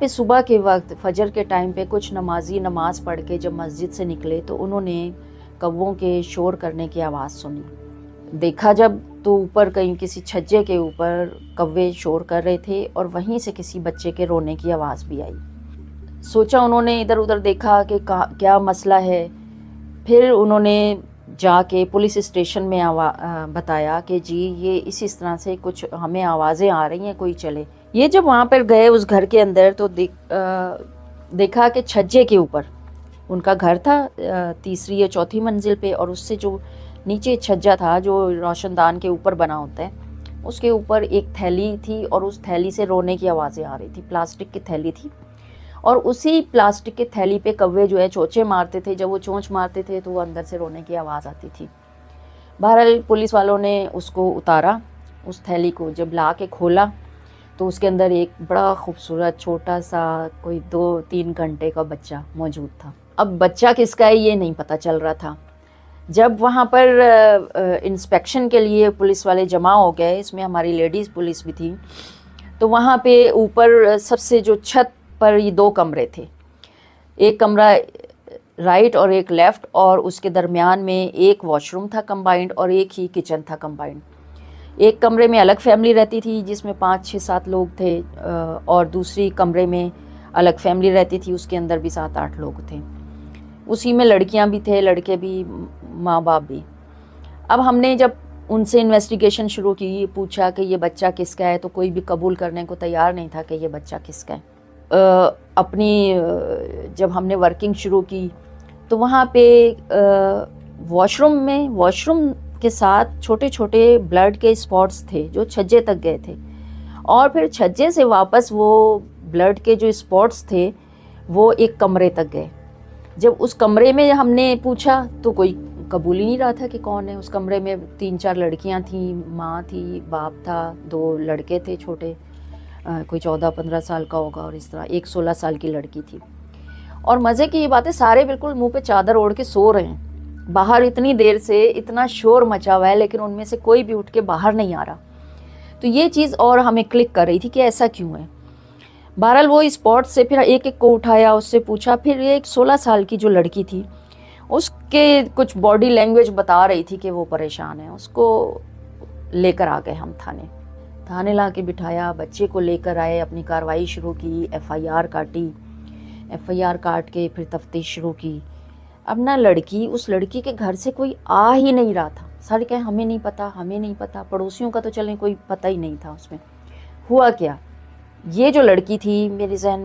پہ صبح کے وقت فجر کے ٹائم پہ کچھ نمازی نماز پڑھ کے جب مسجد سے نکلے تو انہوں نے کووں کے شور کرنے کی آواز سنی. دیکھا جب تو اوپر کہیں کسی چھجے کے اوپر کوے شور کر رہے تھے اور وہیں سے کسی بچے کے رونے کی آواز بھی آئی. سوچا انہوں نے ادھر ادھر دیکھا کہ کیا مسئلہ ہے. پھر انہوں نے جا کے پولیس اسٹیشن میں بتایا کہ جی یہ اس طرح سے کچھ ہمیں آوازیں آ رہی ہیں, کوئی چلے. یہ جب وہاں پر گئے اس گھر کے اندر تو دیکھا کہ چھجے کے اوپر ان کا گھر تھا, تیسری یا چوتھی منزل پہ, اور اس سے جو نیچے چھجا تھا جو روشن دان کے اوپر بنا ہوتا ہے اس کے اوپر ایک تھیلی تھی اور اس تھیلی سے رونے کی آوازیں آ رہی تھی. پلاسٹک کی تھیلی تھی اور اسی پلاسٹک کے تھیلی پہ کوے جو ہے چونچے مارتے تھے. جب وہ چونچ مارتے تھے تو وہ اندر سے رونے کی آواز آتی تھی. بہرحال پولیس والوں نے اس کو اتارا, اس تھیلی کو جب لا کے کھولا تو اس کے اندر ایک بڑا خوبصورت چھوٹا سا کوئی 2-3 گھنٹے کا بچہ موجود تھا. اب بچہ کس کا ہے یہ نہیں پتہ چل رہا تھا. جب وہاں پر انسپیکشن کے لیے پولیس والے جمع ہو گئے, اس میں ہماری لیڈیز پولیس بھی تھی, تو وہاں پہ اوپر سب سے جو چھت پر یہ 2 کمرے تھے, ایک کمرہ رائٹ اور ایک لیفٹ, اور اس کے درمیان میں ایک واش روم تھا کمبائنڈ اور ایک ہی کچن تھا کمبائنڈ. ایک کمرے میں الگ فیملی رہتی تھی جس میں 5-6-7 لوگ تھے, اور دوسری کمرے میں الگ فیملی رہتی تھی, اس کے اندر بھی 7-8 لوگ تھے. اسی میں لڑکیاں بھی تھے, لڑکے بھی, ماں باپ بھی. اب ہم نے جب ان سے انویسٹیگیشن شروع کی, پوچھا کہ یہ بچہ کس کا ہے, تو کوئی بھی قبول کرنے کو تیار نہیں تھا کہ یہ بچہ کس کا ہے. اپنی جب ہم نے ورکنگ شروع کی تو وہاں پہ واش روم کے ساتھ چھوٹے چھوٹے بلڈ کے اسپاٹس تھے جو چھجے تک گئے تھے, اور پھر چھجے سے واپس وہ بلڈ کے جو اسپاٹس تھے وہ ایک کمرے تک گئے. جب اس کمرے میں ہم نے پوچھا تو کوئی قبول ہی نہیں رہا تھا کہ کون ہے. اس کمرے میں 3-4 لڑکیاں تھیں, ماں تھی, باپ تھا, 2 لڑکے تھے چھوٹے, کوئی 14-15 سال کا ہوگا, اور اس طرح ایک 16 سال کی لڑکی تھی. اور مزے کی یہ بات ہے, سارے بالکل منہ پہ چادر اوڑھ کے سو رہے ہیں. باہر اتنی دیر سے اتنا شور مچا ہوا ہے لیکن ان میں سے کوئی بھی اٹھ کے باہر نہیں آ رہا. تو یہ چیز اور ہمیں کلک کر رہی تھی کہ ایسا کیوں ہے. بہرحال وہ اسپاٹ سے پھر ایک ایک کو اٹھایا, اس سے پوچھا. پھر ایک 16 سال کی جو لڑکی تھی اس کے کچھ باڈی لینگویج بتا رہی تھی کہ وہ پریشان ہے. اس کو لے کر آ گئے ہم تھانے لا کے بٹھایا, بچے کو لے کر آئے, اپنی کارروائی شروع کی, FIR کاٹی. FIR کاٹ کے پھر تفتیش شروع کی. اب نہ اس لڑکی کے گھر سے کوئی آ ہی نہیں رہا تھا. سارے کہیں ہمیں نہیں پتہ. پڑوسیوں کا تو چلیں کوئی پتہ ہی نہیں تھا. اس میں ہوا کیا, یہ جو لڑکی تھی میرے ذہن